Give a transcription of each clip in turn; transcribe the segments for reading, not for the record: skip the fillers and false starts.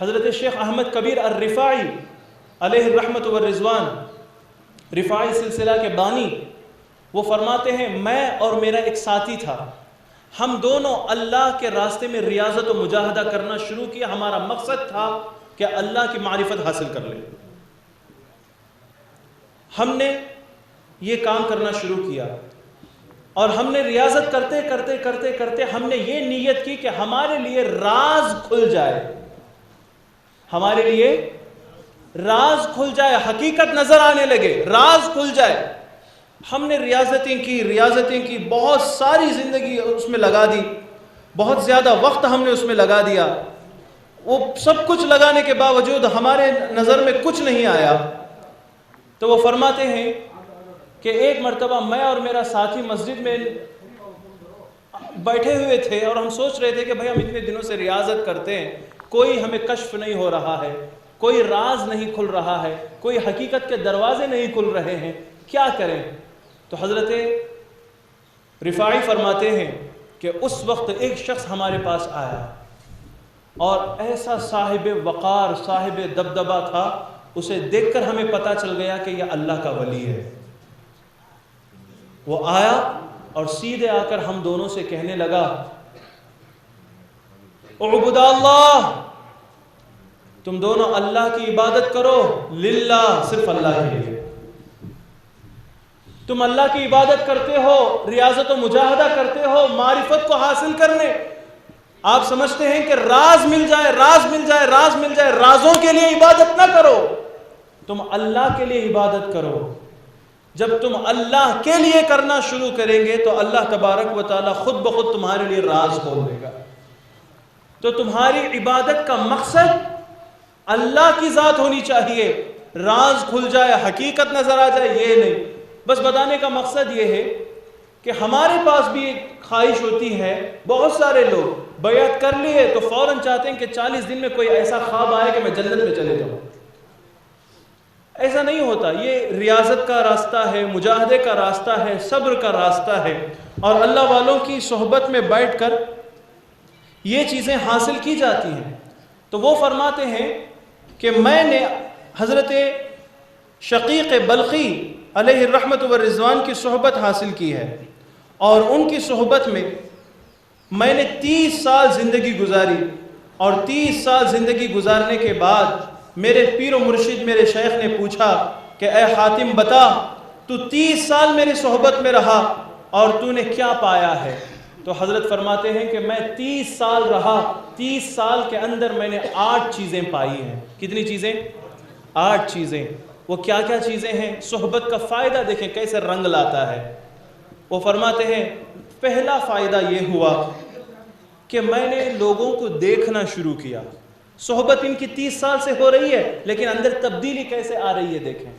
حضرت شیخ احمد کبیر الرفاعی علیہ الرحمت والرضوان، رفاعی سلسلہ کے بانی، وہ فرماتے ہیں میں اور میرا ایک ساتھی تھا، ہم دونوں اللہ کے راستے میں ریاضت و مجاہدہ کرنا شروع کیا۔ ہمارا مقصد تھا کہ اللہ کی معرفت حاصل کر لیں۔ ہم نے یہ کام کرنا شروع کیا اور ہم نے ریاضت کرتے کرتے کرتے کرتے ہم نے یہ نیت کی کہ ہمارے لیے راز کھل جائے، ہمارے لیے راز کھل جائے، حقیقت نظر آنے لگے، راز کھل جائے۔ ہم نے ریاضتیں کی، بہت ساری زندگی اس میں لگا دی، بہت زیادہ وقت ہم نے اس میں لگا دیا۔ وہ سب کچھ لگانے کے باوجود ہمارے نظر میں کچھ نہیں آیا۔ تو وہ فرماتے ہیں کہ ایک مرتبہ میں اور میرا ساتھی مسجد میں بیٹھے ہوئے تھے اور ہم سوچ رہے تھے کہ بھائی ہم اتنے دنوں سے ریاضت کرتے ہیں، کوئی ہمیں کشف نہیں ہو رہا ہے، کوئی راز نہیں کھل رہا ہے، کوئی حقیقت کے دروازے نہیں کھل رہے ہیں، کیا کریں؟ تو حضرت رفاعی فرماتے ہیں کہ اس وقت ایک شخص ہمارے پاس آیا اور ایسا صاحب وقار، صاحب دبدبہ تھا، اسے دیکھ کر ہمیں پتہ چل گیا کہ یہ اللہ کا ولی ہے۔ وہ آیا اور سیدھے آ کر ہم دونوں سے کہنے لگا اعبد اللہ، تم دونوں اللہ کی عبادت کرو، للہ، صرف اللہ کے لیے۔ تم اللہ کی عبادت کرتے ہو، ریاضت و مجاہدہ کرتے ہو معرفت کو حاصل کرنے، آپ سمجھتے ہیں کہ راز مل جائے، راز مل جائے، راز مل جائے، رازوں کے لیے عبادت نہ کرو، تم اللہ کے لیے عبادت کرو۔ جب تم اللہ کے لیے کرنا شروع کریں گے تو اللہ تبارک و تعالی خود بخود تمہارے لیے راز کھول دے گا۔ تو تمہاری عبادت کا مقصد اللہ کی ذات ہونی چاہیے، راز کھل جائے، حقیقت نظر آ جائے، یہ نہیں۔ بس بتانے کا مقصد یہ ہے کہ ہمارے پاس بھی ایک خواہش ہوتی ہے، بہت سارے لوگ بیعت کر لیے تو فوراً چاہتے ہیں کہ 40 دن میں کوئی ایسا خواب آئے کہ میں جنت میں چلے جاؤں۔ ایسا نہیں ہوتا، یہ ریاضت کا راستہ ہے، مجاہدے کا راستہ ہے، صبر کا راستہ ہے، اور اللہ والوں کی صحبت میں بیٹھ کر یہ چیزیں حاصل کی جاتی ہیں۔ تو وہ فرماتے ہیں کہ میں نے حضرت شقیق بلخی علیہ الرحمت والرضوان کی صحبت حاصل کی ہے، اور ان کی صحبت میں نے 30 سال زندگی گزاری، اور 30 سال زندگی گزارنے کے بعد میرے پیر و مرشد میرے شیخ نے پوچھا کہ اے حاتم بتا، تو 30 سال میری صحبت میں رہا اور تو نے کیا پایا ہے؟ تو حضرت فرماتے ہیں کہ میں 30 سال رہا، 30 سال کے اندر میں نے 8 چیزیں پائی ہیں۔ کتنی چیزیں؟ 8 چیزیں۔ وہ کیا کیا چیزیں ہیں؟ صحبت کا فائدہ دیکھیں کیسے رنگ لاتا ہے۔ وہ فرماتے ہیں پہلا فائدہ یہ ہوا کہ میں نے لوگوں کو دیکھنا شروع کیا۔ صحبت ان کی 30 سال سے ہو رہی ہے لیکن اندر تبدیلی کیسے آ رہی ہے دیکھیں۔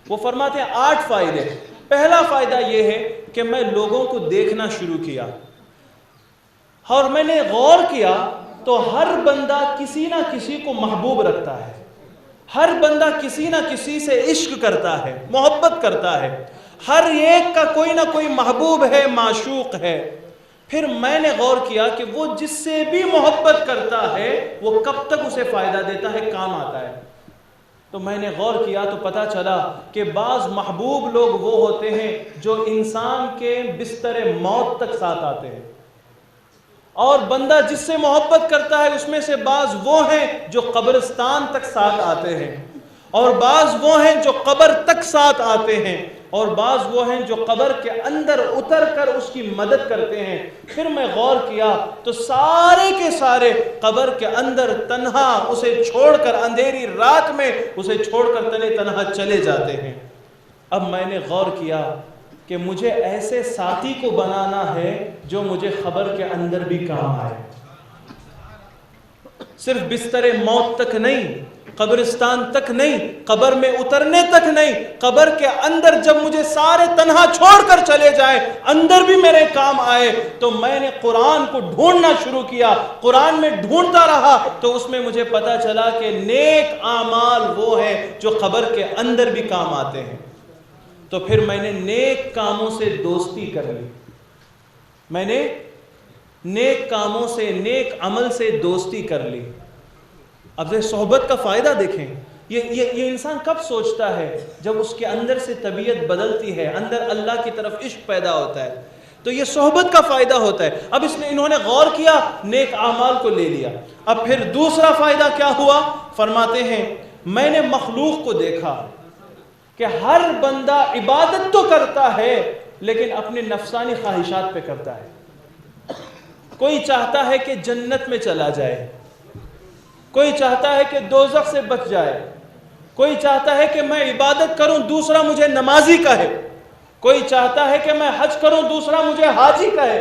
وہ فرماتے ہیں 8 فائدے۔ پہلا فائدہ یہ ہے کہ میں لوگوں کو دیکھنا شروع کیا اور میں نے غور کیا تو ہر بندہ کسی نہ کسی کو محبوب رکھتا ہے، ہر بندہ کسی نہ کسی سے عشق کرتا ہے، محبت کرتا ہے، ہر ایک کا کوئی نہ کوئی محبوب ہے، معشوق ہے۔ پھر میں نے غور کیا کہ وہ جس سے بھی محبت کرتا ہے وہ کب تک اسے فائدہ دیتا ہے، کام آتا ہے۔ تو میں نے غور کیا تو پتہ چلا کہ بعض محبوب لوگ وہ ہوتے ہیں جو انسان کے بستر موت تک ساتھ آتے ہیں، اور بندہ جس سے محبت کرتا ہے اس میں سے بعض وہ ہیں جو قبرستان تک ساتھ آتے ہیں، اور بعض وہ ہیں جو قبر تک ساتھ آتے ہیں، اور بعض وہ ہیں جو قبر کے اندر اتر کر اس کی مدد کرتے ہیں۔ پھر میں غور کیا تو سارے کے سارے قبر کے اندر تنہا اسے چھوڑ کر، اندھیری رات میں اسے چھوڑ کر تنہا چلے جاتے ہیں۔ اب میں نے غور کیا کہ مجھے ایسے ساتھی کو بنانا ہے جو مجھے قبر کے اندر بھی کام آئے، صرف بستر موت تک نہیں، قبرستان تک نہیں، قبر میں اترنے تک نہیں، قبر کے اندر جب مجھے سارے تنہا چھوڑ کر چلے جائیں اندر بھی میرے کام آئے۔ تو میں نے قرآن کو ڈھونڈنا شروع کیا، قرآن میں ڈھونڈتا رہا تو اس میں مجھے پتا چلا کہ نیک اعمال وہ ہیں جو قبر کے اندر بھی کام آتے ہیں۔ تو پھر میں نے نیک کاموں سے دوستی کر لی، میں نے نیک کاموں سے، نیک عمل سے دوستی کر لی۔ اب یہ صحبت کا فائدہ دیکھیں، یہ انسان کب سوچتا ہے؟ جب اس کے اندر سے طبیعت بدلتی ہے، اندر اللہ کی طرف عشق پیدا ہوتا ہے، تو یہ صحبت کا فائدہ ہوتا ہے۔ اب انہوں نے غور کیا، نیک اعمال کو لے لیا۔ اب پھر دوسرا فائدہ کیا ہوا؟ فرماتے ہیں میں نے مخلوق کو دیکھا کہ ہر بندہ عبادت تو کرتا ہے لیکن اپنے نفسانی خواہشات پہ کرتا ہے۔ کوئی چاہتا ہے کہ جنت میں چلا جائے، کوئی چاہتا ہے کہ دوزخ سے بچ جائے، کوئی چاہتا ہے کہ میں عبادت کروں دوسرا مجھے نمازی کہے، کوئی چاہتا ہے کہ میں حج کروں دوسرا مجھے حاجی کہے۔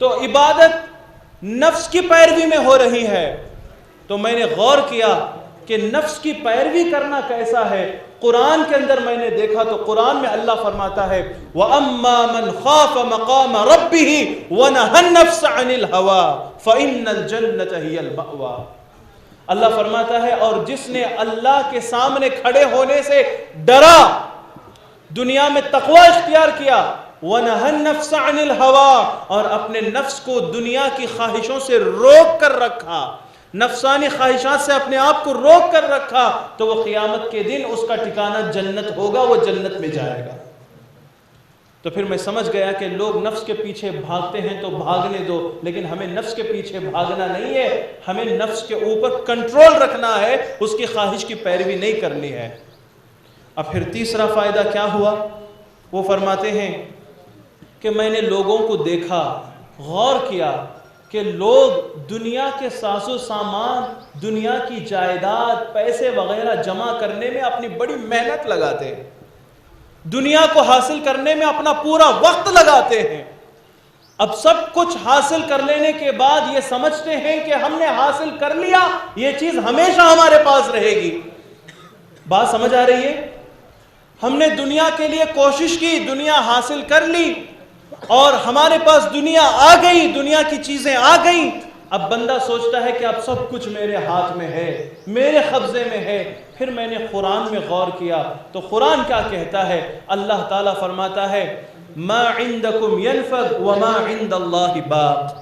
تو عبادت نفس کی پیروی میں ہو رہی ہے۔ تو میں نے غور کیا کہ نفس کی پیروی کرنا کیسا ہے۔ قرآن کے اندر میں نے دیکھا تو قرآن میں اللہ فرماتا ہے وَأَمَّا مَنْ خَافَ مَقَامَ رَبِّهِ وَنَهَى النَّفْسَ عَنِ الْهَوَىٰ فَإِنَّ الْجَنَّةَ هِيَ الْمَأْوَىٰ۔ اللہ فرماتا ہے اور جس نے اللہ کے سامنے کھڑے ہونے سے ڈرا، دنیا میں تقوی اختیار کیا، وَنَهَى النَّفْسَ عَنِ الْهَوَىٰ، اور اپنے نفس کو دنیا کی خواہشوں سے روک کر رکھا، نفسانی خواہشات سے اپنے آپ کو روک کر رکھا، تو وہ قیامت کے دن اس کا ٹھکانہ جنت ہوگا، وہ جنت میں جائے گا۔ تو پھر میں سمجھ گیا کہ لوگ نفس کے پیچھے بھاگتے ہیں تو بھاگنے دو، لیکن ہمیں نفس کے پیچھے بھاگنا نہیں ہے، ہمیں نفس کے اوپر کنٹرول رکھنا ہے، اس کی خواہش کی پیروی نہیں کرنی ہے۔ اب پھر تیسرا فائدہ کیا ہوا؟ وہ فرماتے ہیں کہ میں نے لوگوں کو دیکھا، غور کیا کہ لوگ دنیا کے ساز و سامان، دنیا کی جائیداد، پیسے وغیرہ جمع کرنے میں اپنی بڑی محنت لگاتے ہیں، دنیا کو حاصل کرنے میں اپنا پورا وقت لگاتے ہیں۔ اب سب کچھ حاصل کر لینے کے بعد یہ سمجھتے ہیں کہ ہم نے حاصل کر لیا، یہ چیز ہمیشہ ہمارے پاس رہے گی۔ بات سمجھ آ رہی ہے؟ ہم نے دنیا کے لیے کوشش کی، دنیا حاصل کر لی، اور ہمارے پاس دنیا آ گئی، دنیا کی چیزیں آ گئیں۔ اب بندہ سوچتا ہے کہ اب سب کچھ میرے ہاتھ میں ہے، میرے قبضے میں ہے۔ پھر میں نے قرآن میں غور کیا تو قرآن کیا کہتا ہے؟ اللہ تعالیٰ فرماتا ہے ما عندکم ینفد وما عند اللہ باق۔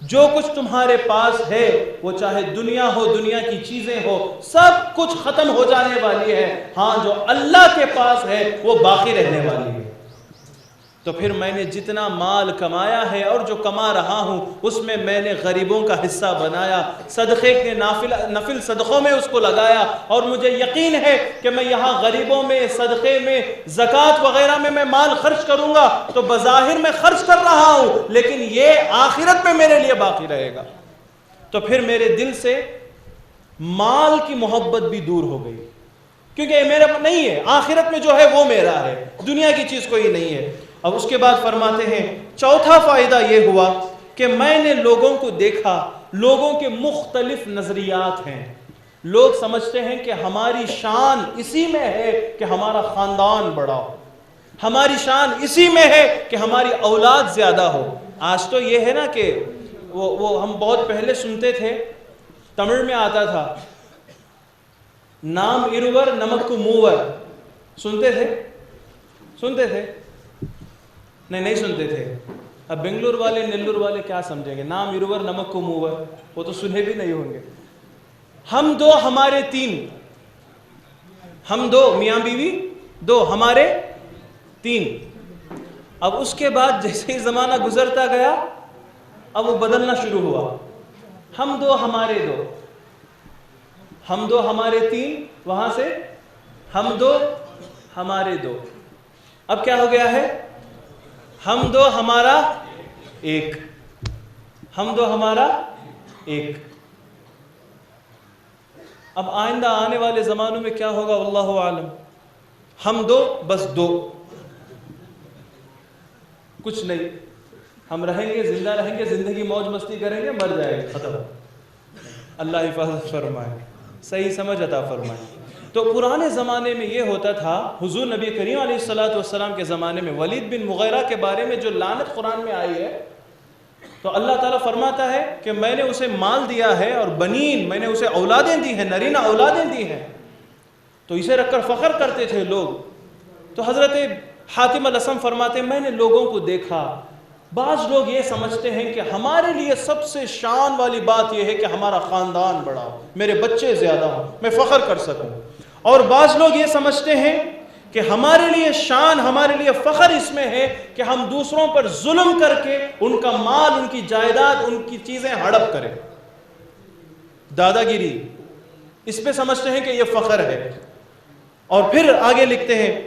جو کچھ تمہارے پاس ہے، وہ چاہے دنیا ہو، دنیا کی چیزیں ہو، سب کچھ ختم ہو جانے والی ہے، ہاں جو اللہ کے پاس ہے وہ باقی رہنے والی ہے۔ تو پھر میں نے جتنا مال کمایا ہے اور جو کما رہا ہوں اس میں نے غریبوں کا حصہ بنایا، صدقے کے نفل صدقوں میں اس کو لگایا، اور مجھے یقین ہے کہ میں یہاں غریبوں میں، صدقے میں، زکوٰۃ وغیرہ میں مال خرچ کروں گا تو بظاہر میں خرچ کر رہا ہوں، لیکن یہ آخرت میں میرے لیے باقی رہے گا۔ تو پھر میرے دل سے مال کی محبت بھی دور ہو گئی، کیونکہ یہ میرا نہیں ہے، آخرت میں جو ہے وہ میرا ہے، دنیا کی چیز کوئی نہیں ہے۔ اب اس کے بعد فرماتے ہیں چوتھا فائدہ یہ ہوا کہ میں نے لوگوں کو دیکھا، لوگوں کے مختلف نظریات ہیں۔ لوگ سمجھتے ہیں کہ ہماری شان اسی میں ہے کہ ہمارا خاندان بڑا ہو، ہماری شان اسی میں ہے کہ ہماری اولاد زیادہ ہو۔ آج تو یہ ہے نا کہ وہ ہم بہت پہلے سنتے تھے، تمل میں آتا تھا نام ارور نمک موور، سنتے تھے نہیں سنتے تھے۔ اب بنگلور والے نیلور والے کیا سمجھیں گے؟ نام ارور نمک کو موور، وہ تو سنے بھی نہیں ہوں گے۔ ہم دو ہمارے تین، ہم دو میاں بیوی دو ہمارے تین۔ اب اس کے بعد جیسے ہی زمانہ گزرتا گیا اب وہ بدلنا شروع ہوا، ہم دو ہمارے دو، ہم دو ہمارے تین، وہاں سے ہم دو ہمارے دو۔ اب کیا ہو گیا ہے؟ ہم دو ہمارا ایک، ہم دو ہمارا ایک۔ اب آئندہ آنے والے زمانوں میں کیا ہوگا واللہ عالم۔ ہم دو بس دو، کچھ نہیں، ہم رہیں گے، زندہ رہیں گے، زندگی موج مستی کریں گے، مر جائیں گے، ختم۔ اللہ حفاظت فرمائے، صحیح سمجھ عطا فرمائے۔ تو پرانے زمانے میں یہ ہوتا تھا، حضور نبی کریم علیہ الصلوۃ کے زمانے میں ولید بن مغیرہ کے بارے میں جو لعنت قرآن میں آئی ہے، تو اللہ تعالیٰ فرماتا ہے کہ میں نے اسے مال دیا ہے اور بنین، میں نے اسے اولادیں دی ہیں، نرینہ اولادیں دی ہیں، تو اسے رکھ کر فخر کرتے تھے لوگ۔ تو حضرت حاتم الاسم فرماتے ہیں میں نے لوگوں کو دیکھا بعض لوگ یہ سمجھتے ہیں کہ ہمارے لیے سب سے شان والی بات یہ ہے کہ ہمارا خاندان بڑا ہو، میرے بچے زیادہ ہوں، میں فخر کر سکوں. اور بعض لوگ یہ سمجھتے ہیں کہ ہمارے لیے شان، ہمارے لیے فخر اس میں ہے کہ ہم دوسروں پر ظلم کر کے ان کا مال، ان کی جائیداد، ان کی چیزیں ہڑپ کریں. دادا گیری، اس پہ سمجھتے ہیں کہ یہ فخر ہے. اور پھر آگے لکھتے ہیں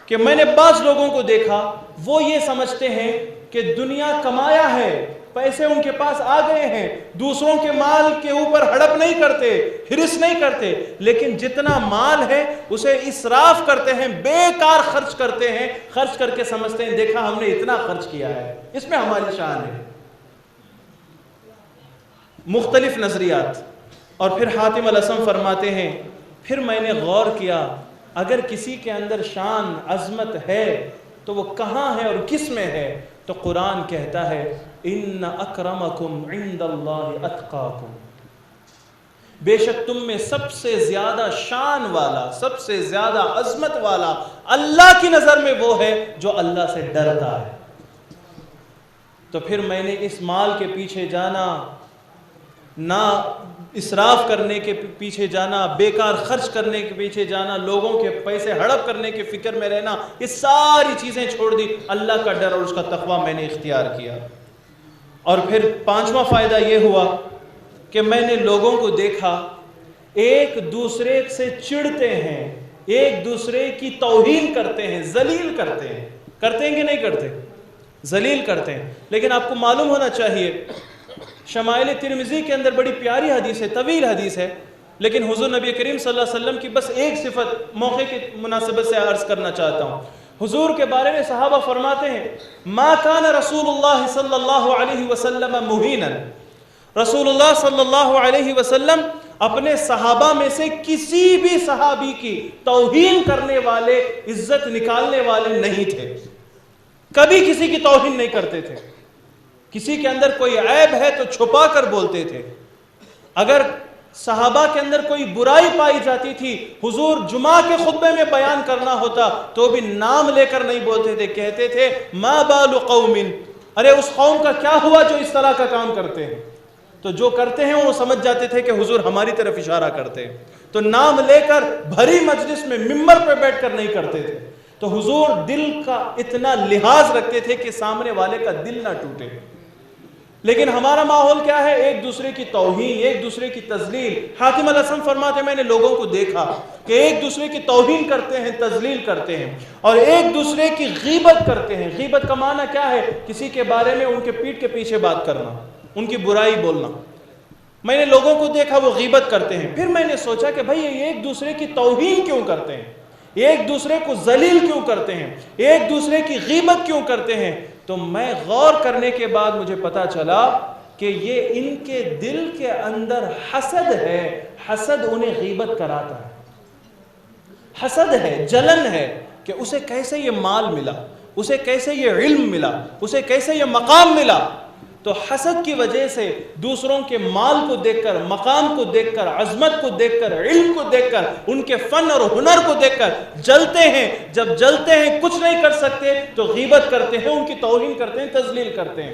کہ میں نے بعض لوگوں کو دیکھا وہ یہ سمجھتے ہیں کہ دنیا کمایا ہے، پیسے ان کے پاس آ گئے ہیں، دوسروں کے مال کے اوپر ہڑپ نہیں کرتے، ہرس نہیں کرتے، لیکن جتنا مال ہے اسے اسراف کرتے ہیں، بیکار خرچ کرتے ہیں، خرچ کر کے سمجھتے ہیں دیکھا ہم نے اتنا خرچ کیا ہے، اس میں ہماری شان ہے. مختلف نظریات. اور پھر حاتم الاسم فرماتے ہیں پھر میں نے غور کیا اگر کسی کے اندر شان، عظمت ہے تو وہ کہاں ہے اور کس میں ہے؟ تو قرآن کہتا ہے ان اکرمکم عند اللہ اتقاکم، بے شک تم میں سب سے زیادہ شان والا، سب سے زیادہ عظمت والا اللہ کی نظر میں وہ ہے جو اللہ سے ڈرتا ہے. تو پھر میں نے اس مال کے پیچھے جانا، نہ اسراف کرنے کے پیچھے جانا، بیکار خرچ کرنے کے پیچھے جانا، لوگوں کے پیسے ہڑپ کرنے کے فکر میں رہنا، یہ ساری چیزیں چھوڑ دی، اللہ کا ڈر اور اس کا تقوی میں نے اختیار کیا. اور پھر پانچواں فائدہ یہ ہوا کہ میں نے لوگوں کو دیکھا ایک دوسرے سے چڑھتے ہیں، ایک دوسرے کی توہین کرتے ہیں، ذلیل کرتے ہیں. کرتے ہیں کہ نہیں کرتے؟ ذلیل کرتے ہیں. لیکن آپ کو معلوم ہونا چاہیے شمائل ترمذی کے اندر بڑی پیاری حدیث ہے، طویل حدیث ہے، لیکن حضور نبی کریم صلی اللہ علیہ وسلم کی بس ایک صفت موقع کی مناسبت سے عرض کرنا چاہتا ہوں. حضور کے بارے میں صحابہ فرماتے ہیں ما کان رسول اللہ صلی اللہ علیہ وسلم مہینا، رسول اللہ صلی اللہ علیہ وسلم اپنے صحابہ میں سے کسی بھی صحابی کی توہین کرنے والے، عزت نکالنے والے نہیں تھے. کبھی کسی کی توہین نہیں کرتے تھے. کسی کے اندر کوئی عیب ہے تو چھپا کر بولتے تھے. اگر صحابہ کے اندر کوئی برائی پائی جاتی تھی، حضور جمعہ کے خطبے میں بیان کرنا ہوتا تو بھی نام لے کر نہیں بولتے تھے، کہتے تھے ما بال قوم، ارے اس قوم کا کیا ہوا جو اس طرح کا کام کرتے ہیں. تو جو کرتے ہیں وہ سمجھ جاتے تھے کہ حضور ہماری طرف اشارہ کرتے ہیں، تو نام لے کر بھری مجلس میں ممبر پہ بیٹھ کر نہیں کرتے تھے. تو حضور دل کا اتنا لحاظ رکھتے تھے کہ سامنے والے کا دل نہ ٹوٹے. لیکن ہمارا ماحول کیا ہے؟ ایک دوسرے کی توہین، ایک دوسرے کی تذلیل. حاتم الاسم فرماتے ہیں میں نے لوگوں کو دیکھا کہ ایک دوسرے کی توہین کرتے ہیں، تذلیل کرتے ہیں، اور ایک دوسرے کی غیبت کرتے ہیں. غیبت کا معنی کیا ہے؟ کسی کے بارے میں ان کے پیٹھ کے پیچھے بات کرنا، ان کی برائی بولنا. میں نے لوگوں کو دیکھا وہ غیبت کرتے ہیں. پھر میں نے سوچا کہ بھئی یہ ایک دوسرے کی توہین کیوں کرتے ہیں، ایک دوسرے کو ذلیل کیوں کرتے ہیں، ایک دوسرے کی غیبت کیوں کرتے ہیں؟ تو میں غور کرنے کے بعد مجھے پتا چلا کہ یہ ان کے دل کے اندر حسد ہے. حسد انہیں غیبت کراتا ہے. حسد ہے، جلن ہے کہ اسے کیسے یہ مال ملا، اسے کیسے یہ علم ملا، اسے کیسے یہ مقام ملا. تو حسد کی وجہ سے دوسروں کے مال کو دیکھ کر، مقام کو دیکھ کر، عظمت کو دیکھ کر، علم کو دیکھ کر، ان کے فن اور ہنر کو دیکھ کر جلتے ہیں. جب جلتے ہیں کچھ نہیں کر سکتے تو غیبت کرتے ہیں، ان کی توہین کرتے ہیں، تذلیل کرتے ہیں.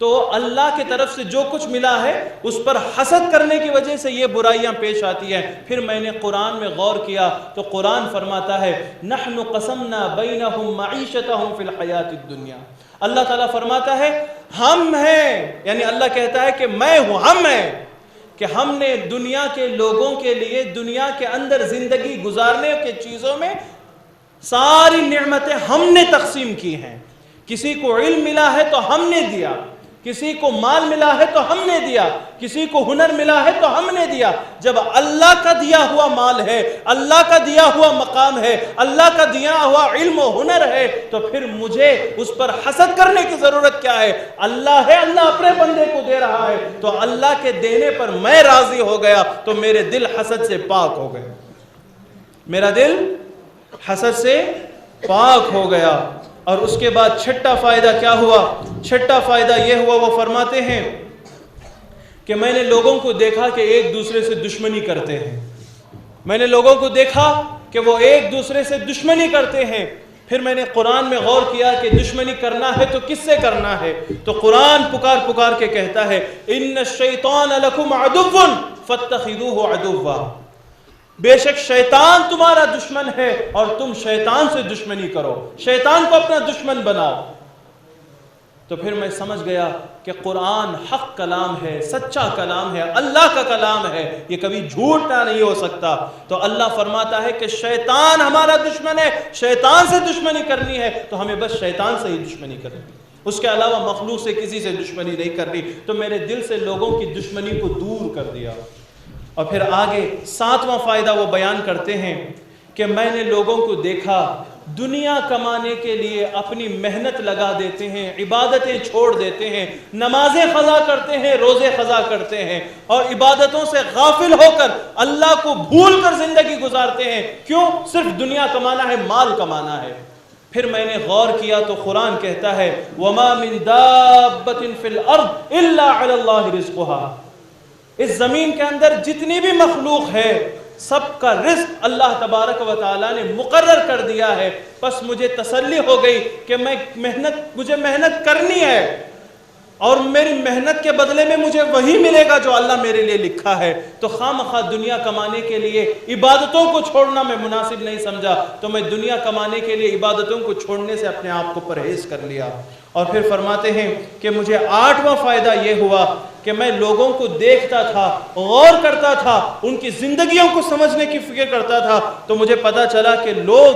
تو اللہ کی طرف سے جو کچھ ملا ہے اس پر حسد کرنے کی وجہ سے یہ برائیاں پیش آتی ہیں. پھر میں نے قرآن میں غور کیا تو قرآن فرماتا ہے نحن قسمنا بینہم معیشتہم فی الحیات الدنیا. اللہ تعالیٰ فرماتا ہے ہم ہیں، یعنی اللہ کہتا ہے کہ میں ہوں، ہم ہیں، کہ ہم نے دنیا کے لوگوں کے لیے دنیا کے اندر زندگی گزارنے کے چیزوں میں ساری نعمتیں ہم نے تقسیم کی ہیں. کسی کو علم ملا ہے تو ہم نے دیا، کسی کو مال ملا ہے تو ہم نے دیا، کسی کو ہنر ملا ہے تو ہم نے دیا. جب اللہ کا دیا ہوا مال ہے، اللہ کا دیا ہوا مقام ہے، اللہ کا دیا ہوا علم و ہنر ہے، تو پھر مجھے اس پر حسد کرنے کی ضرورت کیا ہے؟ اللہ ہے، اللہ اپنے بندے کو دے رہا ہے، تو اللہ کے دینے پر میں راضی ہو گیا تو میرے دل حسد سے پاک ہو گئے. میرا دل حسد سے پاک ہو گیا. اور اس کے بعد چھٹا فائدہ کیا ہوا؟ چھٹا فائدہ یہ ہوا، وہ فرماتے ہیں کہ میں نے لوگوں کو دیکھا کہ ایک دوسرے سے دشمنی کرتے ہیں. میں نے لوگوں کو دیکھا کہ وہ ایک دوسرے سے دشمنی کرتے ہیں. پھر میں نے قرآن میں غور کیا کہ دشمنی کرنا ہے تو کس سے کرنا ہے؟ تو قرآن پکار پکار کے کہتا ہے ان الشیطان لکم عدو فاتخذوہ عدوا، بے شک شیطان تمہارا دشمن ہے اور تم شیطان سے دشمنی کرو، شیطان کو اپنا دشمن بناؤ۔ تو پھر میں سمجھ گیا کہ قرآن حق کلام ہے، سچا کلام ہے، اللہ کا کلام ہے، یہ کبھی جھوٹا نہیں ہو سکتا۔ تو اللہ فرماتا ہے کہ شیطان ہمارا دشمن ہے، شیطان سے دشمنی کرنی ہے تو ہمیں بس شیطان سے ہی دشمنی کرنی ہے، اس کے علاوہ مخلوق سے کسی سے دشمنی نہیں کرنی۔ تو میرے دل سے لوگوں کی دشمنی کو دور کر دیا۔ اور پھر آگے 7واں فائدہ وہ بیان کرتے ہیں کہ میں نے لوگوں کو دیکھا دنیا کمانے کے لیے اپنی محنت لگا دیتے ہیں، عبادتیں چھوڑ دیتے ہیں، نمازیں قضا کرتے ہیں، روزے قضا کرتے ہیں، اور عبادتوں سے غافل ہو کر اللہ کو بھول کر زندگی گزارتے ہیں۔ کیوں؟ صرف دنیا کمانا ہے، مال کمانا ہے۔ پھر میں نے غور کیا تو قرآن کہتا ہے وَمَا مِن دَابَّةٍ فِي الْأَرْضِ إِلَّا عَلَى اللَّهِ رِزْقُهَا، اس زمین کے اندر جتنی بھی مخلوق ہے سب کا رزق اللہ تبارک و تعالیٰ نے مقرر کر دیا ہے۔ بس مجھے تسلی ہو گئی کہ مجھے محنت کرنی ہے اور میری محنت کے بدلے میں مجھے وہی ملے گا جو اللہ میرے لیے لکھا ہے۔ تو خواہ دنیا کمانے کے لیے عبادتوں کو چھوڑنا میں مناسب نہیں سمجھا، تو میں دنیا کمانے کے لیے عبادتوں کو چھوڑنے سے اپنے آپ کو پرہیز کر لیا۔ اور پھر فرماتے ہیں کہ مجھے 8واں فائدہ یہ ہوا کہ میں لوگوں کو دیکھتا تھا، غور کرتا تھا، ان کی زندگیوں کو سمجھنے کی فکر کرتا تھا، تو مجھے پتا چلا کہ لوگ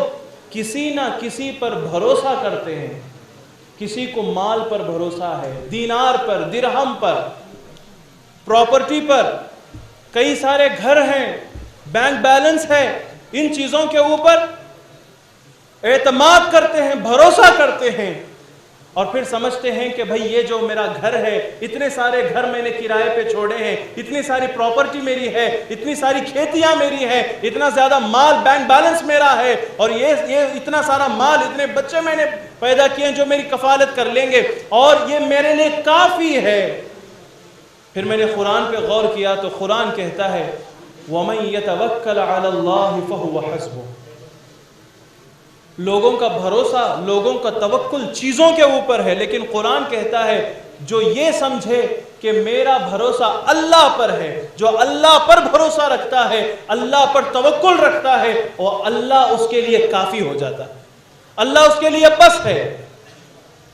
کسی نہ کسی پر بھروسہ کرتے ہیں۔ کسی کو مال پر بھروسہ ہے، دینار پر، درہم پر، پراپرٹی پر، کئی سارے گھر ہیں، بینک بیلنس ہے، ان چیزوں کے اوپر اعتماد کرتے ہیں، بھروسہ کرتے ہیں، اور پھر سمجھتے ہیں کہ بھئی یہ جو میرا گھر ہے، اتنے سارے گھر میں نے کرائے پہ چھوڑے ہیں، اتنی ساری پراپرٹی میری ہے، اتنی ساری کھیتیاں میری ہیں، اتنا زیادہ مال بینک بیلنس میرا ہے، اور یہ اتنا سارا مال، اتنے بچے میں نے پیدا کیے ہیں جو میری کفالت کر لیں گے، اور یہ میرے لیے کافی ہے۔ پھر میں نے قرآن پہ غور کیا تو قرآن کہتا ہے وَمَن يَتَوَكَّلْ عَلَى اللَّهِ فَهُوَ حَسْبُهُ، لوگوں کا بھروسہ، لوگوں کا توکل چیزوں کے اوپر ہے، لیکن قرآن کہتا ہے جو یہ سمجھے کہ میرا بھروسہ اللہ پر ہے، جو اللہ پر بھروسہ رکھتا ہے، اللہ پر توکل رکھتا ہے، اور اللہ اس کے لیے کافی ہو جاتا ہے، اللہ اس کے لیے بس ہے۔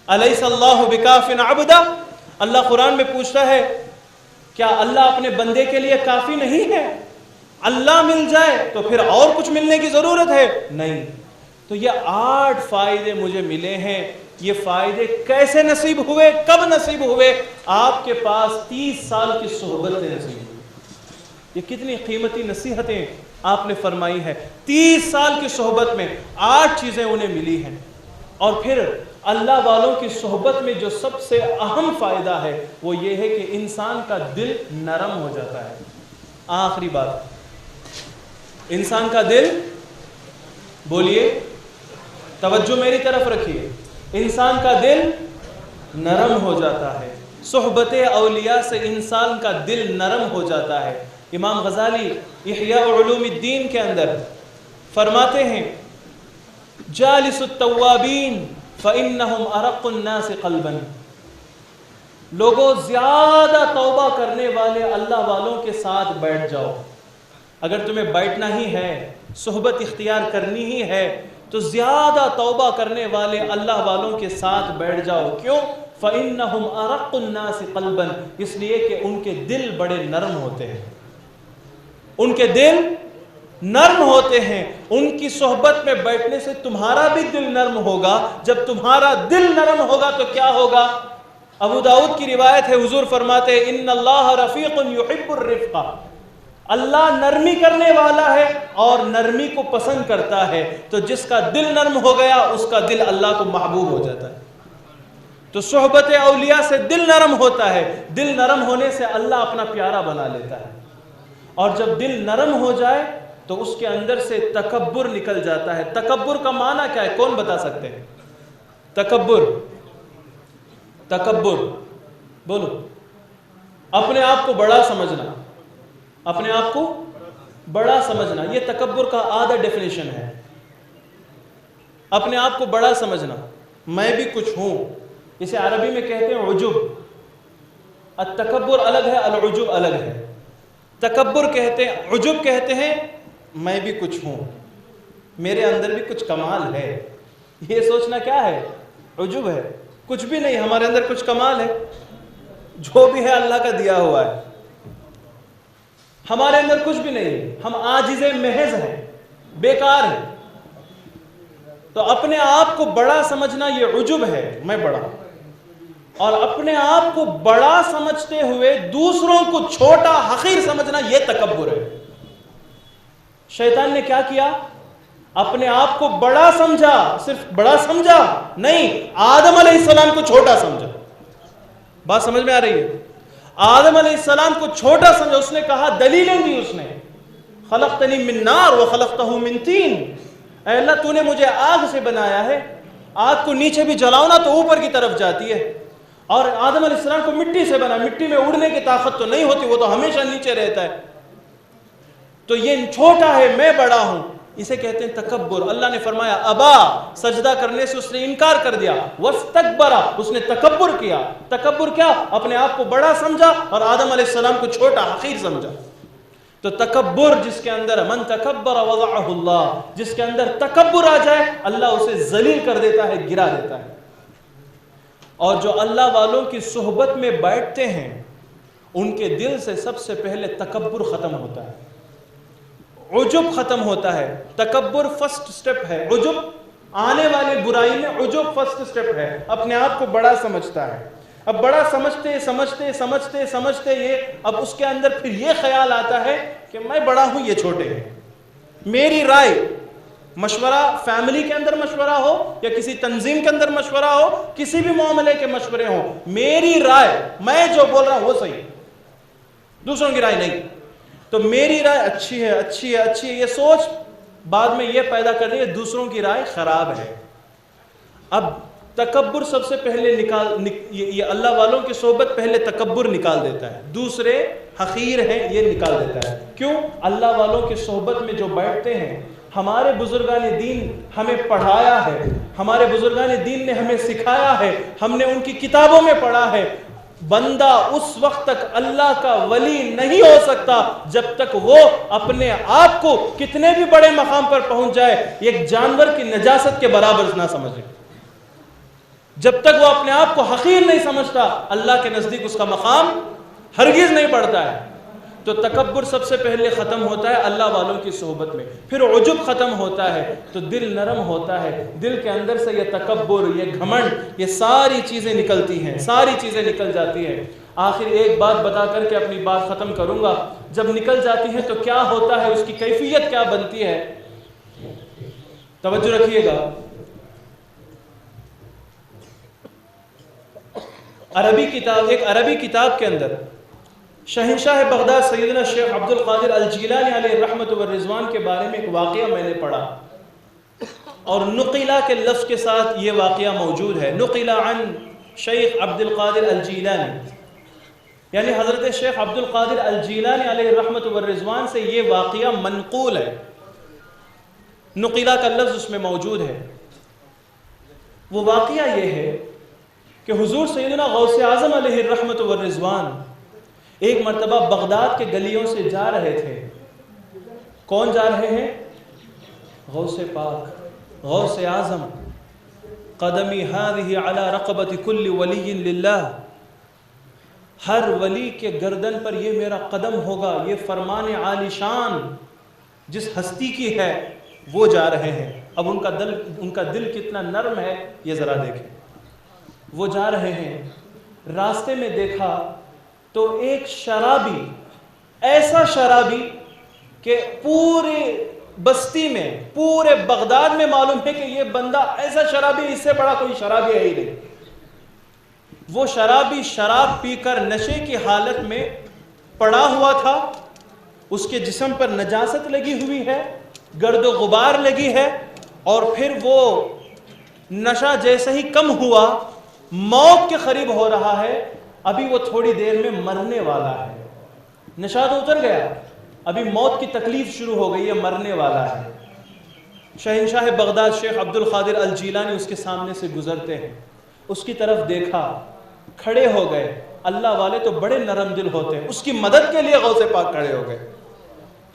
الیس اللہ بکاف عبدا، اللہ قرآن میں پوچھتا ہے کیا اللہ اپنے بندے کے لیے کافی نہیں ہے؟ اللہ مل جائے تو پھر اور کچھ ملنے کی ضرورت ہے؟ نہیں۔ تو یہ 8 فائدے مجھے ملے ہیں۔ یہ فائدے کیسے نصیب ہوئے، کب نصیب ہوئے؟ آپ کے پاس 30 سال کی صحبت سے نصیب ہوئی۔ یہ کتنی قیمتی نصیحتیں آپ نے فرمائی ہے۔ 30 سال کی صحبت میں 8 چیزیں انہیں ملی ہیں۔ اور پھر اللہ والوں کی صحبت میں جو سب سے اہم فائدہ ہے وہ یہ ہے کہ انسان کا دل نرم ہو جاتا ہے۔ آخری بات، انسان کا دل، بولیے، توجہ میری طرف رکھیے، انسان کا دل نرم ہو جاتا ہے۔ صحبت اولیاء سے انسان کا دل نرم ہو جاتا ہے۔ امام غزالی احیاء علوم الدین کے اندر فرماتے ہیں جالس التوابین فإنہم ارق الناس قلبا، لوگوں زیادہ توبہ کرنے والے اللہ والوں کے ساتھ بیٹھ جاؤ۔ اگر تمہیں بیٹھنا ہی ہے، صحبت اختیار کرنی ہی ہے، تو زیادہ توبہ کرنے والے اللہ والوں کے ساتھ بیٹھ جاؤ۔ کیوں؟ فإنہم ارق الناس قلبا، اس لیے کہ ان کے دل بڑے نرم ہوتے ہیں، ان کے دل نرم ہوتے ہیں۔ ان کی صحبت میں بیٹھنے سے تمہارا بھی دل نرم ہوگا۔ جب تمہارا دل نرم ہوگا تو کیا ہوگا؟ ابو داؤد کی روایت ہے، حضور فرماتے ہیں ان اللہ رفیق یحب الرفق، اللہ نرمی کرنے والا ہے اور نرمی کو پسند کرتا ہے۔ تو جس کا دل نرم ہو گیا اس کا دل اللہ کو محبوب ہو جاتا ہے۔ تو صحبت اولیاء سے دل نرم ہوتا ہے، دل نرم ہونے سے اللہ اپنا پیارا بنا لیتا ہے، اور جب دل نرم ہو جائے تو اس کے اندر سے تکبر نکل جاتا ہے۔ تکبر کا معنی کیا ہے؟ کون بتا سکتے ہیں؟ تکبر، تکبر بولو، اپنے آپ کو بڑا سمجھنا، اپنے آپ کو بڑا سمجھنا، یہ تکبر کا آدھا ڈیفینیشن ہے۔ اپنے آپ کو بڑا سمجھنا، میں بھی کچھ ہوں، اسے عربی میں کہتے ہیں عجب۔ التکبر الگ ہے، العجب الگ ہے۔ تکبر کہتے ہیں، عجب کہتے ہیں میں بھی کچھ ہوں، میرے اندر بھی کچھ کمال ہے۔ یہ سوچنا کیا ہے؟ عجب ہے۔ کچھ بھی نہیں، ہمارے اندر کچھ کمال ہے، جو بھی ہے اللہ کا دیا ہوا ہے، ہمارے اندر کچھ بھی نہیں، ہم عاجز محض ہیں، بیکار ہیں۔ تو اپنے آپ کو بڑا سمجھنا یہ عجب ہے، میں بڑا ہوں، اور اپنے آپ کو بڑا سمجھتے ہوئے دوسروں کو چھوٹا حقیر سمجھنا یہ تکبر ہے۔ شیطان نے کیا کیا؟ اپنے آپ کو بڑا سمجھا، صرف بڑا سمجھا نہیں، آدم علیہ السلام کو چھوٹا سمجھا۔ بات سمجھ میں آ رہی ہے؟ آدم علیہ السلام کو چھوٹا سمجھا، اس نے کہا، دلیلیں دی اس نے، خلقتنی من نار وخلقتہ من طین، اے اللہ تو نے مجھے آگ سے بنایا ہے، آگ کو نیچے بھی جلاؤ نا تو اوپر کی طرف جاتی ہے، اور آدم علیہ السلام کو مٹی سے بنا، مٹی میں اڑنے کی طاقت تو نہیں ہوتی، وہ تو ہمیشہ نیچے رہتا ہے، تو یہ چھوٹا ہے، میں بڑا ہوں، اسے کہتے ہیں تکبر۔ اللہ نے فرمایا ابا، سجدہ کرنے سے اس نے انکار کر دیا، واستکبر، اس نے تکبر کیا۔ تکبر کیا؟ اپنے آپ کو بڑا سمجھا اور آدم علیہ السلام کو چھوٹا حقیر سمجھا۔ تو تکبر جس کے اندر، من تکبر وضعہ اللہ، جس کے اندر تکبر آ جائے اللہ اسے ذلیل کر دیتا ہے، گرا دیتا ہے۔ اور جو اللہ والوں کی صحبت میں بیٹھتے ہیں ان کے دل سے سب سے پہلے تکبر ختم ہوتا ہے، عجب ختم ہوتا ہے۔ تکبر فرسٹ سٹیپ ہے، عجب آنے والی برائی میں عجب فرسٹ سٹیپ ہے، اپنے آپ کو بڑا سمجھتا ہے۔ اب بڑا سمجھتے سمجھتے سمجھتے سمجھتے اب اس کے اندر پھر یہ خیال آتا ہے کہ میں بڑا ہوں، یہ چھوٹے ہیں، میری رائے، مشورہ فیملی کے اندر مشورہ ہو یا کسی تنظیم کے اندر مشورہ ہو، کسی بھی معاملے کے مشورے ہوں، میری رائے، میں جو بول رہا ہوں وہ صحیح، دوسروں کی رائے نہیں۔ تو میری رائے اچھی ہے، اچھی ہے، اچھی ہے، یہ سوچ بعد میں یہ پیدا کر رہی ہے دوسروں کی رائے خراب ہے۔ اب تکبر سب سے پہلے یہ اللہ والوں کی صحبت پہلے تکبر نکال دیتا ہے، دوسرے حقیر ہیں یہ نکال دیتا ہے۔ کیوں؟ اللہ والوں کی صحبت میں جو بیٹھتے ہیں، ہمارے بزرگان دین ہمیں پڑھایا ہے، ہمارے بزرگان دین نے ہمیں سکھایا ہے، ہم نے ان کی کتابوں میں پڑھا ہے، بندہ اس وقت تک اللہ کا ولی نہیں ہو سکتا جب تک وہ اپنے آپ کو کتنے بھی بڑے مقام پر پہنچ جائے ایک جانور کی نجاست کے برابر نہ سمجھے۔ جب تک وہ اپنے آپ کو حقیر نہیں سمجھتا اللہ کے نزدیک اس کا مقام ہرگز نہیں بڑھتا ہے۔ تو تکبر سب سے پہلے ختم ہوتا ہے اللہ والوں کی صحبت میں، پھر عجب ختم ہوتا ہے تو دل نرم ہوتا ہے، دل کے اندر سے یہ تکبر، یہ گھمنڈ، یہ ساری چیزیں نکلتی ہیں، ساری چیزیں نکل جاتی ہیں۔ آخر ایک بات بتا کر کے اپنی بات ختم کروں گا، جب نکل جاتی ہے تو کیا ہوتا ہے، اس کی کیفیت کیا بنتی ہے، توجہ رکھیے گا۔ ایک عربی کتاب کے اندر شہنشاہ بغداد سیدنا شیخ عبد القادر الجیلانی علیہ رحمت و رضوان کے بارے میں ایک واقعہ میں نے پڑھا، اور نقیلہ کے لفظ کے ساتھ یہ واقعہ موجود ہے، نقیلہ عن شیخ عبد القادر الجیلانی، یعنی حضرت شیخ عبد القادر الجیلانی علیہ رحمت و رضوان سے یہ واقعہ منقول ہے، نقیلہ کا لفظ اس میں موجود ہے۔ وہ واقعہ یہ ہے کہ حضور سیدنا غوث اعظم علیہ رحمت و رضوان ایک مرتبہ بغداد کے گلیوں سے جا رہے تھے۔ کون جا رہے ہیں؟ غوث پاک، غوث اعظم، قدمی هذه على رقبة كل ولی للہ، ہر ولی کے گردن پر یہ میرا قدم ہوگا، یہ فرمان عالی شان جس ہستی کی ہے وہ جا رہے ہیں۔ اب ان کا دل کتنا نرم ہے یہ ذرا دیکھیں۔ وہ جا رہے ہیں، راستے میں دیکھا تو ایک شرابی، ایسا شرابی کہ پورے بستی میں، پورے بغداد میں معلوم ہے کہ یہ بندہ ایسا شرابی، اس سے بڑا کوئی شرابی ہے ہی نہیں۔ وہ شرابی شراب پی کر نشے کی حالت میں پڑا ہوا تھا، اس کے جسم پر نجاست لگی ہوئی ہے، گرد و غبار لگی ہے، اور پھر وہ نشہ جیسے ہی کم ہوا، موت کے قریب ہو رہا ہے، ابھی وہ تھوڑی دیر میں مرنے والا ہے، نشہ تو اتر گیا، ابھی موت کی تکلیف شروع ہو گئی ہے، مرنے والا ہے۔ شہنشاہ بغداد شیخ عبد القادر الجیلانی اس کے سامنے سے گزرتے ہیں، اس کی طرف دیکھا، کھڑے ہو گئے۔ اللہ والے تو بڑے نرم دل ہوتے ہیں، اس کی مدد کے لیے غوث پاک کھڑے ہو گئے۔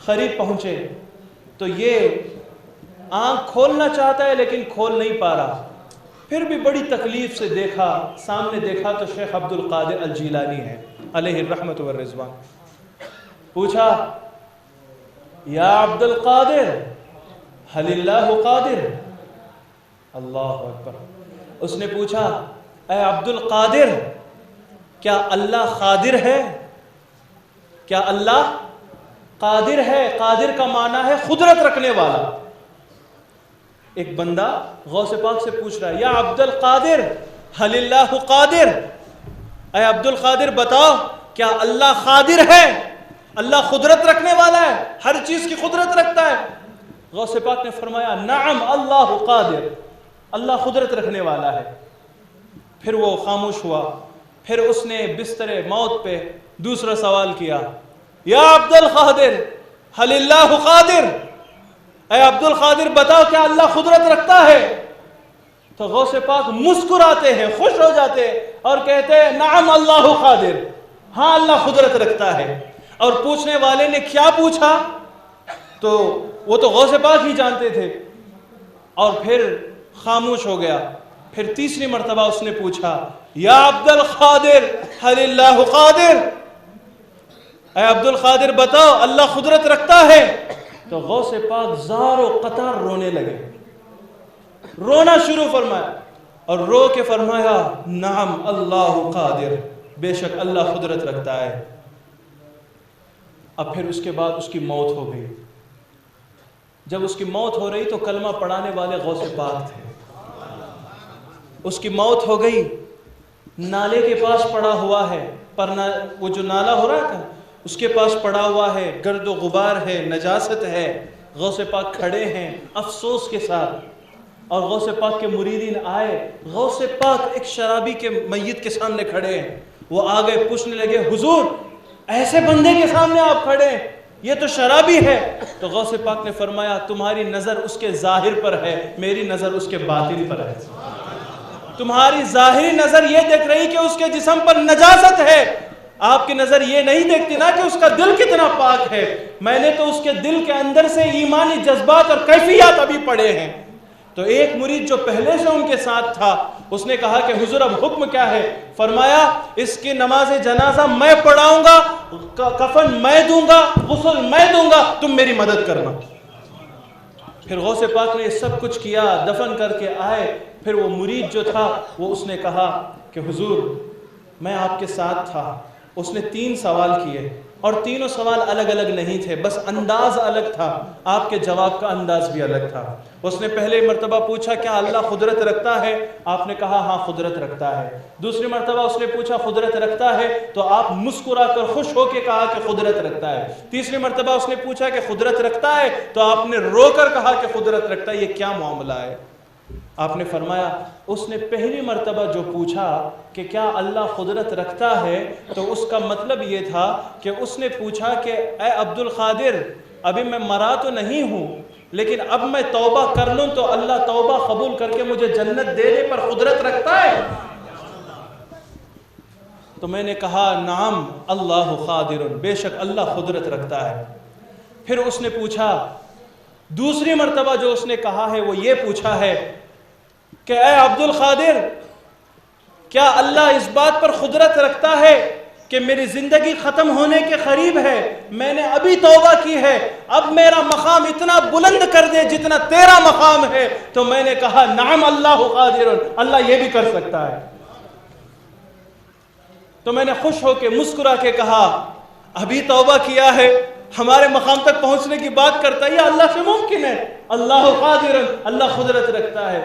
قریب پہنچے تو یہ آنکھ کھولنا چاہتا ہے لیکن کھول نہیں پا رہا، پھر بھی بڑی تکلیف سے دیکھا، سامنے دیکھا تو شیخ عبد القادر الجیلانی ہے علیہ الرحمت والرضوان۔ پوچھا یا عبد القادر هل اللہ قادر؟ اللہ اکبر۔ اس نے پوچھا اے عبد القادر کیا اللہ قادر ہے؟ کیا اللہ قادر ہے؟ قادر کا معنی ہے قدرت رکھنے والا۔ ایک بندہ غوث پاک سے پوچھ رہا ہے یا عبد القادر هل اللہ قادر؟ اے عبد القادر بتاؤ کیا اللہ قادر ہے؟ اللہ قدرت رکھنے والا ہے، ہر چیز کی قدرت رکھتا ہے۔ غوث پاک نے فرمایا نعم اللہ قادر، اللہ قدرت رکھنے والا ہے۔ پھر وہ خاموش ہوا، پھر اس نے بستر موت پہ دوسرا سوال کیا یا عبد القادر هل اللہ قادر؟ اے عبد القادر بتاؤ کیا اللہ قدرت رکھتا ہے؟ تو غوث پاک مسکراتے ہیں، خوش ہو جاتے ہیں اور کہتے ہیں نعم اللہ قادر، ہاں اللہ قدرت رکھتا ہے۔ اور پوچھنے والے نے کیا پوچھا تو وہ تو غوث پاک ہی جانتے تھے، اور پھر خاموش ہو گیا۔ پھر تیسری مرتبہ اس نے پوچھا یا عبد القادر هل اللہ قادر؟ اے عبد القادر بتاؤ اللہ قدرت رکھتا ہے؟ تو غوث پاک زار و قطار رونے لگے، رونا شروع فرمایا اور رو کے فرمایا نعم اللہ قادر، بے شک اللہ قدرت رکھتا ہے۔ اب پھر اس کے بعد اس کی موت ہو گئی۔ جب اس کی موت ہو رہی تو کلمہ پڑھانے والے غوث پاک تھے، اس کی موت ہو گئی، نالے کے پاس پڑا ہوا ہے، پر وہ جو نالا ہو رہا تھا اس کے پاس پڑا ہوا ہے، گرد و غبار ہے، نجاست ہے۔ غوث پاک کھڑے ہیں افسوس کے ساتھ، اور غوث پاک کے مریدین آئے، غوث پاک ایک شرابی کے میت کے سامنے کھڑے ہیں، وہ آگے پوچھنے لگے حضور ایسے بندے کے سامنے آپ کھڑے ہیں، یہ تو شرابی ہے۔ تو غوث پاک نے فرمایا تمہاری نظر اس کے ظاہر پر ہے، میری نظر اس کے باطن پر ہے۔ تمہاری ظاہری نظر یہ دیکھ رہی کہ اس کے جسم پر نجاست ہے، آپ کی نظر یہ نہیں دیکھتی نا کہ اس کا دل کتنا پاک ہے۔ میں نے تو اس کے دل کے اندر سے ایمانی جذبات اور کیفیات ابھی پڑھے ہیں۔ تو ایک مرید جو پہلے سے ان کے ساتھ تھا اس نے کہا کہ حضور اب حکم کیا ہے؟ فرمایا اس کی نماز جنازہ میں پڑھاؤں گا، کفن میں دوں گا، غسل میں دوں گا، تم میری مدد کرنا۔ پھر غوث پاک نے یہ سب کچھ کیا، دفن کر کے آئے۔ پھر وہ مرید جو تھا وہ اس نے کہا کہ حضور میں آپ کے ساتھ تھا۔ اس نے 3 سوال کیے اور تینوں سوال الگ الگ نہیں تھے، بس انداز الگ تھا، آپ کے جواب کا انداز بھی الگ تھا۔ اس نے پہلے مرتبہ پوچھا کیا اللہ قدرت رکھتا ہے؟ آپ نے کہا ہاں قدرت رکھتا ہے۔ دوسری مرتبہ اس نے پوچھا قدرت رکھتا ہے؟ تو آپ مسکرا کر خوش ہو کے کہا کہ قدرت رکھتا ہے۔ تیسری مرتبہ اس نے پوچھا کہ قدرت رکھتا ہے؟ تو آپ نے رو کر کہا کہ قدرت رکھتا ہے۔ یہ کیا معاملہ ہے؟ آپ نے فرمایا اس نے پہلی مرتبہ جو پوچھا کہ کیا اللہ قدرت رکھتا ہے تو اس کا مطلب یہ تھا کہ اس نے پوچھا کہ اے عبد القادر ابھی میں مرا تو نہیں ہوں لیکن اب میں توبہ کر لوں تو اللہ توبہ قبول کر کے مجھے جنت دے دے پر قدرت رکھتا ہے؟ تو میں نے کہا نعم اللہ قادر، بے شک اللہ قدرت رکھتا ہے۔ پھر اس نے پوچھا دوسری مرتبہ جو اس نے کہا ہے وہ یہ پوچھا ہے کہ اے عبد القادر کیا اللہ اس بات پر قدرت رکھتا ہے کہ میری زندگی ختم ہونے کے قریب ہے، میں نے ابھی توبہ کی ہے، اب میرا مقام اتنا بلند کر دے جتنا تیرا مقام ہے؟ تو میں نے کہا نعم اللہ قادر، اللہ یہ بھی کر سکتا ہے۔ تو میں نے خوش ہو کے مسکرا کے کہا ابھی توبہ کیا ہے، ہمارے مقام تک پہنچنے کی بات کرتا ہے، یہ اللہ سے ممکن ہے، اللہ قادر، اللہ قدرت رکھتا ہے۔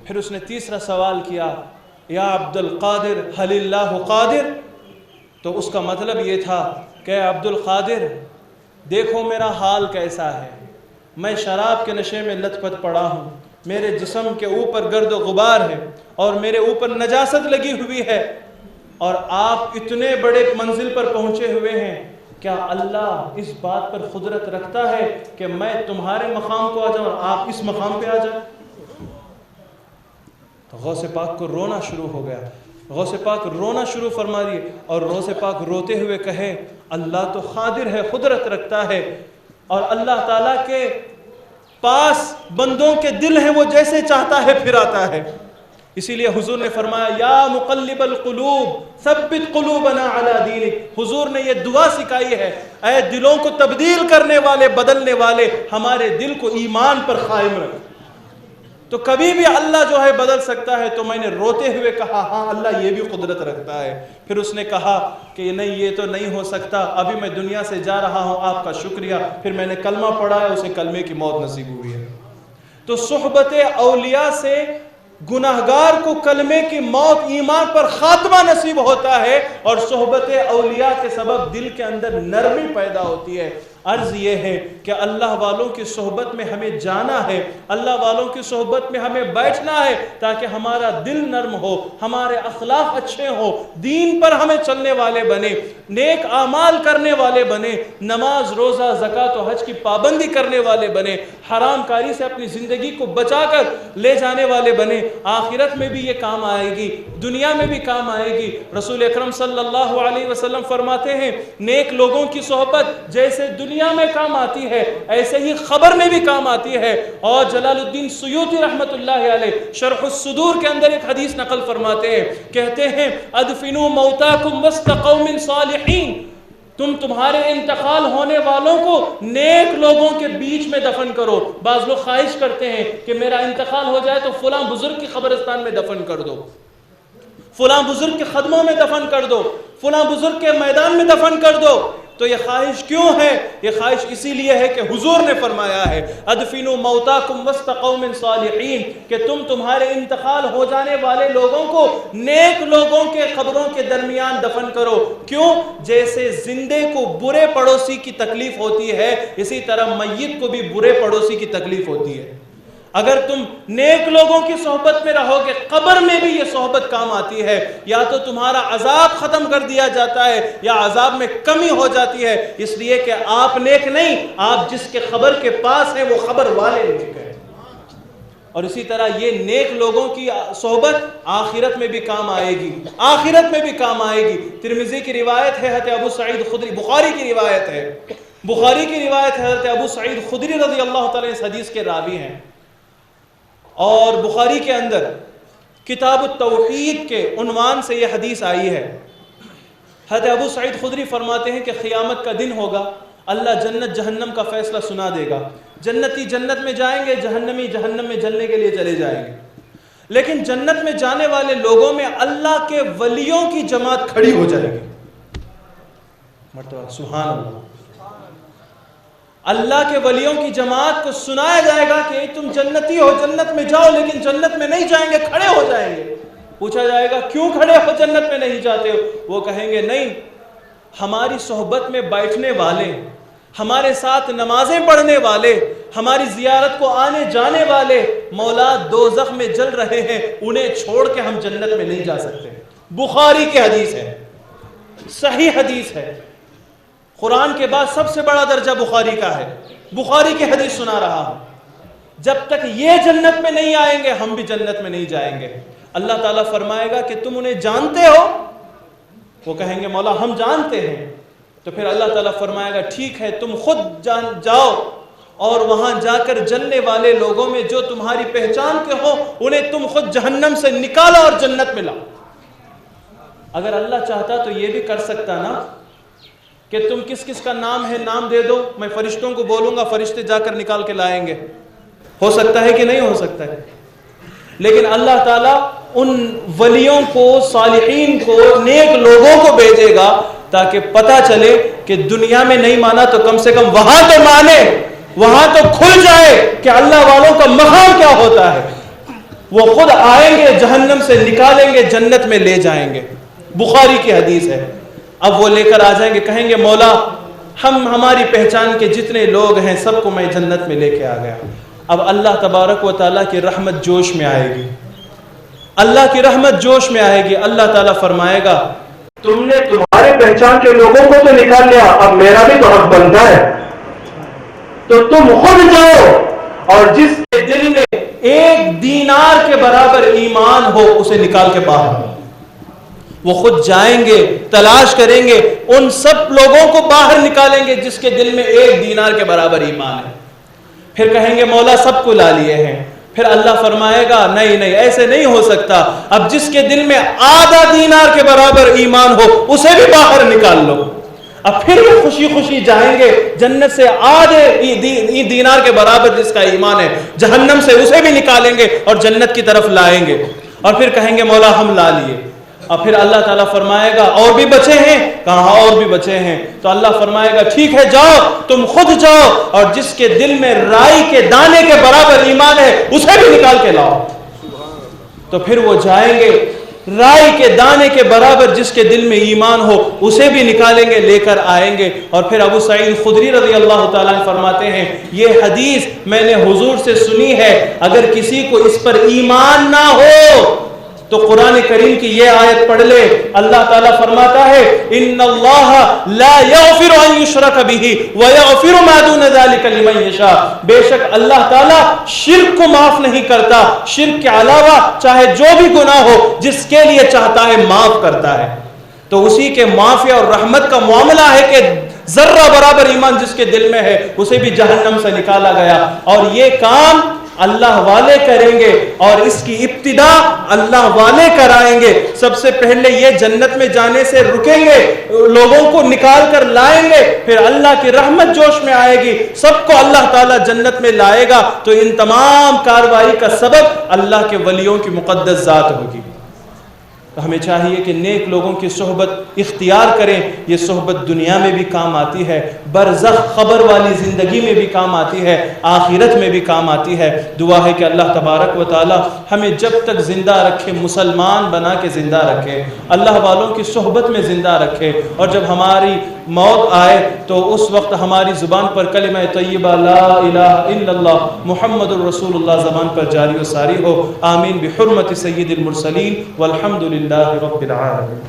پھر اس نے تیسرا سوال کیا یا عبد القادر هل اللہ قادر؟ تو اس کا مطلب یہ تھا کہ عبد القادر دیکھو میرا حال کیسا ہے، میں شراب کے نشے میں لت پت پڑا ہوں، میرے جسم کے اوپر گرد و غبار ہے اور میرے اوپر نجاست لگی ہوئی ہے، اور آپ اتنے بڑے منزل پر پہنچے ہوئے ہیں، کیا اللہ اس بات پر قدرت رکھتا ہے کہ میں تمہارے مقام کو آ جاؤں اور آپ اس مقام پہ آ جائیں؟ تو غوث پاک کو رونا شروع ہو گیا. غوث پاک رونا شروع فرما دیے اور غوث پاک روتے ہوئے کہے اللہ تو قادر ہے، قدرت رکھتا ہے، اور اللہ تعالیٰ کے پاس بندوں کے دل ہیں، وہ جیسے چاہتا ہے پھراتا ہے. اسی لیے حضور نے فرمایا یا مقلب القلوب ثبت قلوبنا علی دینک. حضور نے یہ دعا سکھائی ہے، اے دلوں کو تبدیل کرنے والے، بدلنے والے، ہمارے دل کو ایمان پر قائم رکھ. تو کبھی بھی اللہ جو ہے بدل سکتا ہے. تو میں نے روتے ہوئے کہا ہاں اللہ یہ بھی قدرت رکھتا ہے. پھر اس نے کہا کہ نہیں یہ تو نہیں ہو سکتا، ابھی میں دنیا سے جا رہا ہوں، آپ کا شکریہ. پھر میں نے کلمہ پڑھا ہے، اسے کلمے کی موت نصیب ہوئی ہے. تو صحبت اولیاء سے گناہگار کو کلمے کی موت، ایمان پر خاتمہ نصیب ہوتا ہے، اور صحبت اولیاء کے سبب دل کے اندر نرمی پیدا ہوتی ہے. عرض یہ ہے کہ اللہ والوں کی صحبت میں ہمیں جانا ہے، اللہ والوں کی صحبت میں ہمیں بیٹھنا ہے، تاکہ ہمارا دل نرم ہو، ہمارے اخلاق اچھے ہوں، دین پر ہمیں چلنے والے بنے، نیک اعمال کرنے والے بنے، نماز روزہ زکوٰۃ و حج کی پابندی کرنے والے بنے، حرام کاری سے اپنی زندگی کو بچا کر لے جانے والے بنے. آخرت میں بھی یہ کام آئے گی، دنیا میں بھی کام آئے گی. رسول اکرم صلی اللہ علیہ وسلم فرماتے ہیں نیک لوگوں کی صحبت جیسے دنیا میں کام آتی ہے ایسے ہی خبر میں بھی کام آتی ہے. اور جلال الدین سیوطی رحمت اللہ علیہ شرح الصدور کے اندر ایک حدیث نقل فرماتے ہیں، کہتے ہیں ادفنوا موتاکم وسط قوم صالحین، تمہارے انتقال ہونے والوں کو نیک لوگوں کے بیچ میں دفن کرو. بعض لوگ خواہش کرتے ہیں کہ میرا انتقال ہو جائے تو فلاں بزرگ کی قبرستان میں دفن کر دو، فلاں بزرگ کے قدموں میں دفن کر دو، فلاں بزرگ کے میدان میں دفن کر دو. تو یہ خواہش کیوں ہے؟ یہ خواہش اسی لیے ہے کہ حضور نے فرمایا ہے ادفنوا موتاکم وسط قوم صالحین، کہ تمہارے انتقال ہو جانے والے لوگوں کو نیک لوگوں کے قبروں کے درمیان دفن کرو. کیوں؟ جیسے زندے کو برے پڑوسی کی تکلیف ہوتی ہے، اسی طرح میت کو بھی برے پڑوسی کی تکلیف ہوتی ہے. اگر تم نیک لوگوں کی صحبت میں رہو گے، قبر میں بھی یہ صحبت کام آتی ہے. یا تو تمہارا عذاب ختم کر دیا جاتا ہے یا عذاب میں کمی ہو جاتی ہے، اس لیے کہ آپ نیک نہیں، آپ جس کے قبر کے پاس ہیں وہ قبر والے نیک ہیں. اور اسی طرح یہ نیک لوگوں کی صحبت آخرت میں بھی کام آئے گی، آخرت میں بھی کام آئے گی. ترمذی کی روایت ہے، حضرت ابو سعید خدری، بخاری کی روایت ہے، بخاری کی روایت ہے، حضرت ابو سعید خدری رضی اللہ تعالی اس حدیث کے راوی ہیں. اور بخاری کے اندر کتاب التوحید کے عنوان سے یہ حدیث آئی ہے. حضرت ابو سعید خدری فرماتے ہیں کہ قیامت کا دن ہوگا، اللہ جنت جہنم کا فیصلہ سنا دے گا. جنتی جنت میں جائیں گے، جہنمی جہنم میں جلنے کے لیے چلے جائیں گے. لیکن جنت میں جانے والے لوگوں میں اللہ کے ولیوں کی جماعت کھڑی ہو جائے گی. مرتبہ سبحان اللہ. اللہ کے ولیوں کی جماعت کو سنایا جائے گا کہ تم جنتی ہو، جنت میں جاؤ، لیکن جنت میں نہیں جائیں گے، کھڑے ہو جائیں گے. پوچھا جائے گا کیوں کھڑے ہو، جنت میں نہیں جاتے ہو؟ وہ کہیں گے نہیں، ہماری صحبت میں بیٹھنے والے، ہمارے ساتھ نمازیں پڑھنے والے، ہماری زیارت کو آنے جانے والے مولا دوزخ میں جل رہے ہیں، انہیں چھوڑ کے ہم جنت میں نہیں جا سکتے. بخاری کی حدیث ہے، صحیح حدیث ہے. قرآن کے بعد سب سے بڑا درجہ بخاری کا ہے. بخاری کی حدیث سنا رہا ہوں. جب تک یہ جنت میں نہیں آئیں گے ہم بھی جنت میں نہیں جائیں گے. اللہ تعالیٰ فرمائے گا کہ تم انہیں جانتے ہو؟ وہ کہیں گے مولا ہم جانتے ہیں. تو پھر اللہ تعالیٰ فرمائے گا ٹھیک ہے، تم خود جاؤ اور وہاں جا کر جلنے والے لوگوں میں جو تمہاری پہچان کے ہو انہیں تم خود جہنم سے نکالو اور جنت میں لاؤ. اگر اللہ چاہتا تو یہ بھی کر سکتا نا کہ تم کس کس کا نام ہے نام دے دو، میں فرشتوں کو بولوں گا، فرشتے جا کر نکال کے لائیں گے. ہو سکتا ہے کہ نہیں ہو سکتا ہے؟ لیکن اللہ تعالیٰ ان ولیوں کو، صالحین کو، نیک لوگوں کو بھیجے گا تاکہ پتہ چلے کہ دنیا میں نہیں مانا تو کم سے کم وہاں تو مانے، وہاں تو کھل جائے کہ اللہ والوں کا مقام کیا ہوتا ہے. وہ خود آئیں گے، جہنم سے نکالیں گے، جنت میں لے جائیں گے. بخاری کی حدیث ہے. اب وہ لے کر آ جائیں گے، کہیں گے مولا ہماری پہچان کے جتنے لوگ ہیں سب کو میں جنت میں لے کے آ گیا. اب اللہ تبارک و تعالیٰ کی رحمت جوش میں آئے گی، اللہ کی رحمت جوش میں آئے گی. اللہ تعالیٰ فرمائے گا تم نے تمہاری پہچان کے لوگوں کو تو نکال لیا، اب میرا بھی تو حق بنتا ہے، تو تم خود جاؤ اور جس کے دل میں 1 دینار کے برابر ایمان ہو اسے نکال کے باہر، وہ خود جائیں گے، تلاش کریں گے، ان سب لوگوں کو باہر نکالیں گے جس کے دل میں 1 دینار کے برابر ایمان ہے. پھر کہیں گے مولا سب کو لا لیے ہیں. پھر اللہ فرمائے گا نہیں ایسے نہیں ہو سکتا، اب جس کے دل میں آدھا دینار کے برابر ایمان ہو اسے بھی باہر نکال لو. اب پھر یہ خوشی خوشی جائیں گے جنت سے، آدھے دینار کے برابر جس کا ایمان ہے جہنم سے اسے بھی نکالیں گے اور جنت کی طرف لائیں گے. اور پھر کہیں گے مولا ہم لا لیے. اور پھر اللہ تعالیٰ فرمائے گا اور بھی بچے ہیں؟ کہاں اور بھی بچے ہیں. تو اللہ فرمائے گا ٹھیک ہے جاؤ، تم خود جاؤ اور جس کے دل میں رائی کے دانے کے برابر ایمان ہے اسے بھی نکال کے لاؤ. تو پھر وہ جائیں گے، رائی کے دانے کے برابر جس کے دل میں ایمان ہو اسے بھی نکالیں گے، لے کر آئیں گے. اور پھر ابو سعید خدری رضی اللہ تعالیٰ عنہ فرماتے ہیں یہ حدیث میں نے حضور سے سنی ہے، اگر کسی کو اس پر ایمان نہ ہو تو قرآن کریم کی یہ آیت پڑھ لے. اللہ تعالیٰ فرماتا ہے ان اللہ لا یغفر ان یشرک بہ ویغفر ما دون ذلک لمن یشاء. بے شک اللہ تعالیٰ شرک کو معاف نہیں کرتا، شرک کے علاوہ چاہے جو بھی گناہ ہو جس کے لیے چاہتا ہے معاف کرتا ہے. تو اسی کے معافی اور رحمت کا معاملہ ہے کہ ذرہ برابر ایمان جس کے دل میں ہے اسے بھی جہنم سے نکالا گیا. اور یہ کام اللہ والے کریں گے اور اس کی ابتدا اللہ والے کرائیں گے. سب سے پہلے یہ جنت میں جانے سے رکیں گے، لوگوں کو نکال کر لائیں گے، پھر اللہ کی رحمت جوش میں آئے گی، سب کو اللہ تعالیٰ جنت میں لائے گا. تو ان تمام کارروائی کا سبب اللہ کے ولیوں کی مقدس ذات ہوگی. تو ہمیں چاہیے کہ نیک لوگوں کی صحبت اختیار کریں. یہ صحبت دنیا میں بھی کام آتی ہے، برزخ خبر والی زندگی میں بھی کام آتی ہے، آخرت میں بھی کام آتی ہے. دعا ہے کہ اللہ تبارک و تعالی ہمیں جب تک زندہ رکھے مسلمان بنا کے زندہ رکھے، اللہ والوں کی صحبت میں زندہ رکھے، اور جب ہماری موت آئے تو اس وقت ہماری زبان پر کلمہ طیبہ لا الہ الا اللہ محمد الرسول اللہ زبان پر جاری و ساری ہو. آمین بحرمت سید المرسلین والحمد للہ رب العالمین.